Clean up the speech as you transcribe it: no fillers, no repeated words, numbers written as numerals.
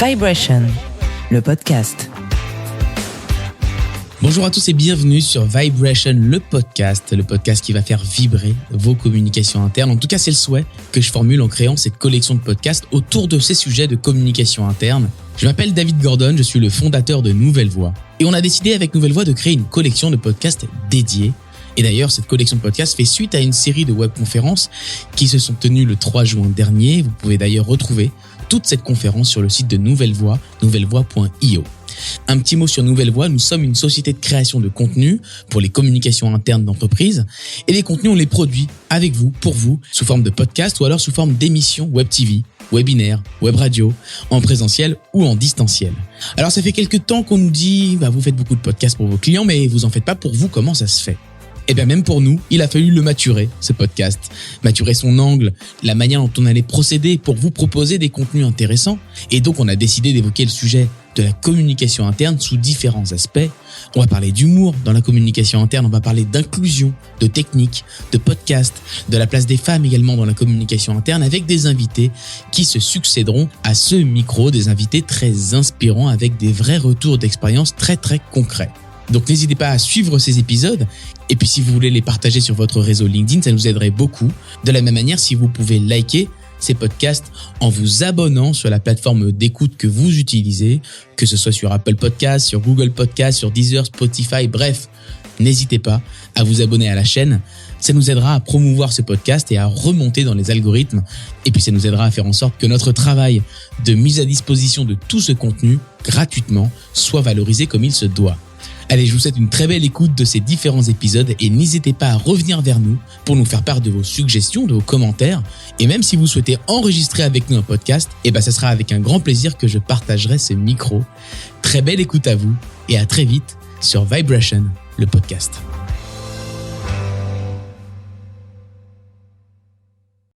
Vibration, le podcast. Bonjour à tous et bienvenue sur Vibration, le podcast qui va faire vibrer vos communications internes. En tout cas, c'est le souhait que je formule en créant cette collection de podcasts autour de ces sujets de communication interne. Je m'appelle David Gordon, je suis le fondateur de Nouvelle Voix. Et on a décidé avec Nouvelle Voix de créer une collection de podcasts dédiés. Et d'ailleurs, cette collection de podcasts fait suite à une série de webconférences qui se sont tenues le 3 juin dernier. Vous pouvez d'ailleurs retrouver toute cette conférence sur le site de Nouvelle Voix, nouvellevoix.io. Un petit mot sur Nouvelle Voix, nous sommes une société de création de contenu pour les communications internes d'entreprise. Et les contenus, on les produit avec vous, pour vous, sous forme de podcast ou alors sous forme d'émissions web TV, webinaire, web radio, en présentiel ou en distanciel. Alors ça fait quelques temps qu'on nous dit, vous faites beaucoup de podcasts pour vos clients, mais vous en faites pas pour vous, comment ça se fait ? Eh bien même pour nous, il a fallu le maturer, ce podcast. Maturer son angle, la manière dont on allait procéder pour vous proposer des contenus intéressants. Et donc on a décidé d'évoquer le sujet de la communication interne sous différents aspects. On va parler d'humour dans la communication interne, on va parler d'inclusion, de technique, de podcast, de la place des femmes également dans la communication interne avec des invités qui se succéderont à ce micro, des invités très inspirants avec des vrais retours d'expérience très concrets. Donc n'hésitez pas à suivre ces épisodes et puis si vous voulez les partager sur votre réseau LinkedIn, ça nous aiderait beaucoup. De la même manière, si vous pouvez liker ces podcasts en vous abonnant sur la plateforme d'écoute que vous utilisez, que ce soit sur Apple Podcasts, sur Google Podcasts, sur Deezer, Spotify, bref, n'hésitez pas à vous abonner à la chaîne. Ça nous aidera à promouvoir ce podcast et à remonter dans les algorithmes. Et puis ça nous aidera à faire en sorte que notre travail de mise à disposition de tout ce contenu gratuitement soit valorisé comme il se doit. Allez, je vous souhaite une très belle écoute de ces différents épisodes et n'hésitez pas à revenir vers nous pour nous faire part de vos suggestions, de vos commentaires. Et même si vous souhaitez enregistrer avec nous un podcast, ça sera avec un grand plaisir que je partagerai ce micro. Très belle écoute à vous et à très vite sur Vibration, le podcast.